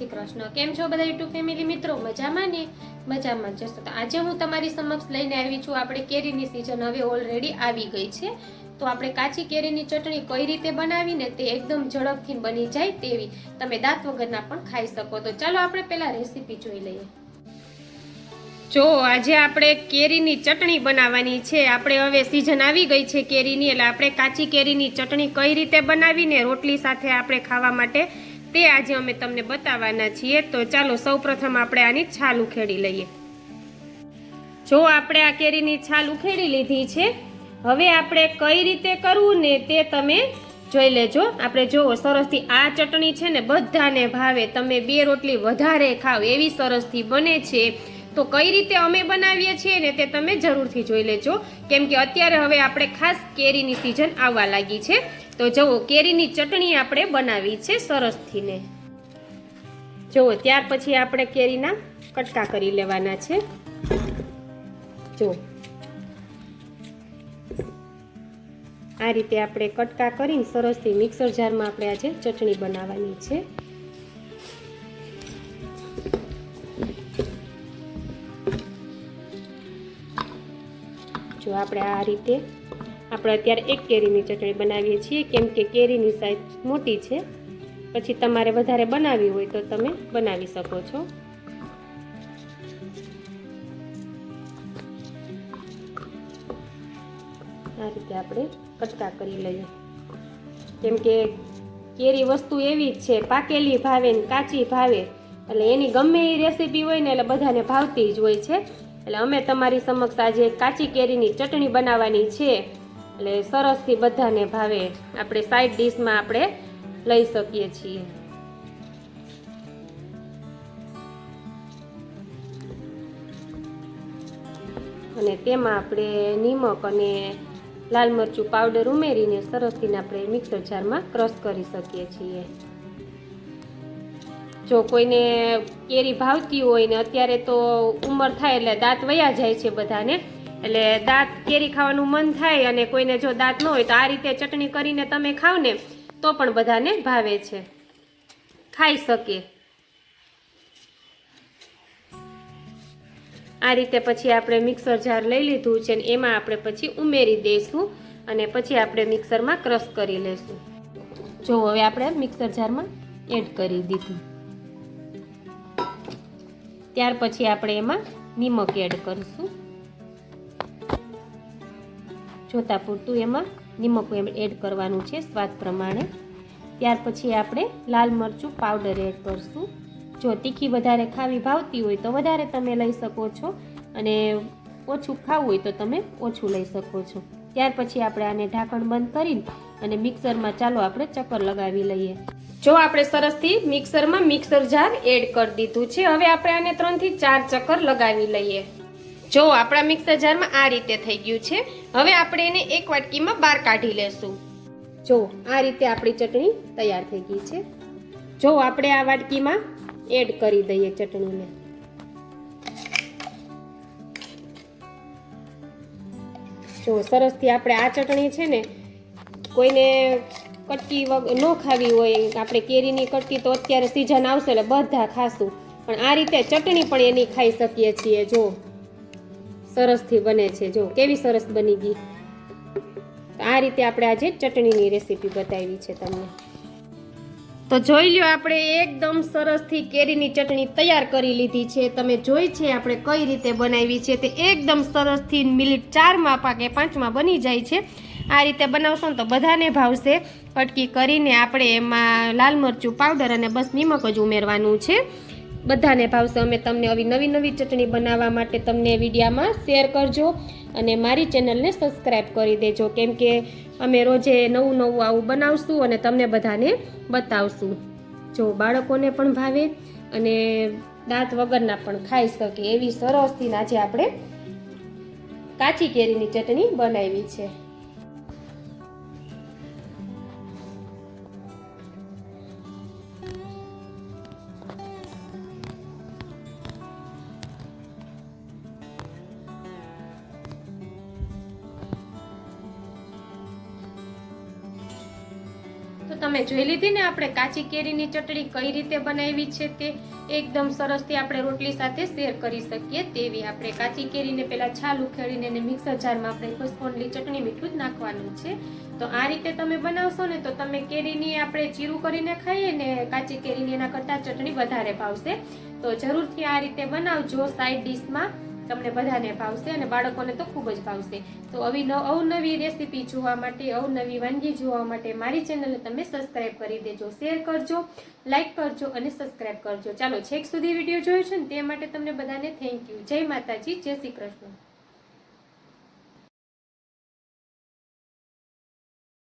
શ્રી કૃષ્ણ। કેમ છો બધા યુટ્યુબ ફેમિલી મિત્રો? મજામાં ને? મજામાં જશો તો આજે હું તમારી સમક્ષ લઈને આવી છું। આપણે કેરીની સિઝન હવે ઓલરેડી આવી ગઈ છે, તો આપણે કાચી કેરીની ચટણી કઈ રીતે બનાવીને તે એકદમ ઝડપથી બની જાય તેવી તમે દાંત વગરના પણ ખાઈ શકો। તો ચાલો આપણે પહેલા રેસીપી જોઈ લઈએ। જો આજે આપણે કેરીની ચટણી બનાવવાની છે। આપણે હવે સિઝન આવી ગઈ છે કેરીની, એટલે આપણે કાચી કેરીની ચટણી કઈ રીતે બનાવીને રોટલી સાથે આપણે ખાવા માટે તે આજે અમે તમને બતાવવાના છીએ। તો ચાલો સૌપ્રથમ આપણે આની છાલ ઉખેડી લઈએ। જો આપણે આ કેરીની છાલ ઉખેડી લીધી છે, હવે આપણે કઈ રીતે કરવું ને તે તમે જોઈ લેજો। આપણે જો સરસથી આ ચટણી છે ને બધાને ભાવે, તમે 2 રોટલી વધારે ખાવ એવી સરસથી બને છે। તો કઈ રીતે અમે બનાવીએ છીએ ને તે તમે જરૂરથી જોઈ લેજો, કેમ કે અત્યારે હવે આપણે ખાસ કેરીની સિઝન આવવા લાગી છે। તો જુઓ કેરીની ચટણી આપણે બનાવી છે સરસથી ને। જુઓ ત્યાર પછી આપણે કેરીના કટકા કરી લેવાના છે। જો આ રીતે આપણે કટકા કરીને સરસથી મિક્સર જારમાં આપણે આજે ચટણી બનાવવાની છે। જો આપણે આ રીતે આપણે અત્યારે એક કેરીની ચટણી બનાવીએ છીએ, કેમ કે કેરીની સાઈઝ મોટી છે। પછી તમારે વધારે બનાવવી હોય તો તમે બનાવી શકો છો। આ રીતે આપણે કટકા કરી લઈએ, કેમ કે કેરી વસ્તુ એવી જ છે, પાકેલી ભાવે ને કાચી ભાવે, એટલે એની ગમે એ રેસીપી હોય ને એટલે બધાને ભાવતી જ હોય છે। એટલે અમે તમારી સમક્ષ આજે કાચી કેરીની ચટણી બનાવવાની છે, એટલે સરસથી બધાને ભાવે, આપણે સાઈડ ડીશમાં આપણે લઈ શકીએ છીએ। અને તેમાં આપણે નિમક અને લાલ મરચું પાવડર ઉમેરીને સરસથી આપણે મિક્સર જારમાં ક્રશ કરી શકીએ છીએ। જો કોઈને કેરી ભાવતી હોય ને અત્યારે તો ઉંમર થાય એટલે દાંત વયા જાય છે બધાને, એટલે દાંત કેરી ખાવાનું મન થાય અને કોઈને જો દાંત ન હોય તો આ રીતે ચટણી કરીને તમે ખાવ ને તો પણ બધાને ભાવે છે, ખાઈ શકે। આ રીતે પછી આપણે મિક્સર જાર લઈ લીધું છે ને એમાં આપણે પછી ઉમેરી દઈશું અને પછી આપણે મિક્સરમાં ક્રશ કરી લઈશું। જો હવે આપણે મિક્સર જારમાં એડ કરી દીધું, ત્યાર પછી આપણે એમાં નિમક એડ કરીશું, જોતા પૂરતું એમાં નિમક એડ કરવાનું છે સ્વાદ પ્રમાણે। ત્યાર પછી આપણે લાલ મરચું પાવડર એડ કરીશું। જો તીખી વધારે ખાવી ભાવતી હોય તો વધારે તમે લઈ શકો છો, અને ઓછું ખાવું હોય તો તમે ઓછું લઈ શકો છો। ત્યાર પછી આપણે આને ઢાંકણ બંધ કરીને અને મિક્સરમાં ચાલો આપણે ચક્કર લગાવી લઈએ। જો આપણે સરસથી મિક્સરમાં મિક્સર જાર એડ કરી દીધું છે, હવે આપણે આને 3 થી 4 ચક્કર લગાવી લઈએ। જો આપણા મિક્સર જારમાં આ રીતે થઈ ગયું છે, હવે આપણે એને એક વાટકીમાં બહાર કાઢી લેશું। જો આ રીતે આપણી ચટણી તૈયાર થઈ ગઈ છે। જો આપણે આ વાટકીમાં એડ કરી દઈએ ચટણીને। જો સરસથી આપણે આ ચટણી છે ને કોઈને કટકી ન ખાવી હોય, આપણે કેરીની કટકી તો અત્યારે સિઝન આવશે એટલે બધા ખાશું, પણ આ રીતે ચટણી પણ એની ખાઈ શકીએ છીએ। જો સરસથી બને છે, જો કેવી સરસ બની ગઈ। આ રીતે આપણે આજે ચટણીની રેસીપી બતાવી છે તમને। તો જોઈ લ્યો આપણે એકદમ સરસથી કેરીની ચટણી તૈયાર કરી લીધી છે। તમે જોઈ છે આપણે કઈ રીતે બનાવી છે, તે એકદમ સરસથી મિનિટ 4માં કે 5માં બની જાય છે। આ રીતે બનાવશો ને તો બધાને ભાવશે। કટકી કરીને આપણે એમાં લાલ મરચું પાવડર અને બસ નિમક જ ઉમેરવાનું છે, બધાને ભાવશે। અમે તમને આવી નવી નવી ચટણી બનાવવા માટે તમને વિડીયામાં શેર કરજો અને મારી ચેનલને સબસ્ક્રાઈબ કરી દેજો, કેમ કે અમે રોજે નવું નવું આવું બનાવશું અને તમને બધાને બતાવશું। જો બાળકોને પણ ભાવે અને દાંત વગરના પણ ખાઈ શકે એવી સરસથી આજે આપણે કાચી કેરીની ચટણી બનાવી છે। તો તમે જોઈ લીધી ને આપણે કાચી કેરીની ચટણી કઈ રીતે બનાવી છે તે એકદમ સરસથી આપણે રોટલી સાથે શેર કરી શકીએ તેવી. આપણે કાચી કેરીને પેલા છાલ ઉખેડીને એને મિક્સર જારમાં આપણે બસ ઓનલી ચટણી મીઠું જ નાખવાનું છે. તો આ રીતે તમે બનાવશો ને તો તમે કેરીની આપણે ચીરું કરીને ખાઈએ ને કાચી કેરીની એના કરતાં ચટણી વધારે ભાવશે. તો જરૂરથી આ રીતે બનાવજો, સાઈડ ડિશમાં તમને બધાને ભાવશે અને બાળકોને તો ખૂબ જ ભાવશે. તો અવનવી રેસીપી જોવા માટે, અવનવી વાનગી જોવા માટે મારી ચેનલને તમે સબસ્ક્રાઇબ કરી દેજો, શેર કરજો, લાઈક કરજો અને સબસ્ક્રાઇબ કરજો. ચાલો છેક સુધી વિડીયો જોયો છે ને તે માટે તમને બધાને થેન્ક યુ. જય માતાજી, જય શ્રી કૃષ્ણ.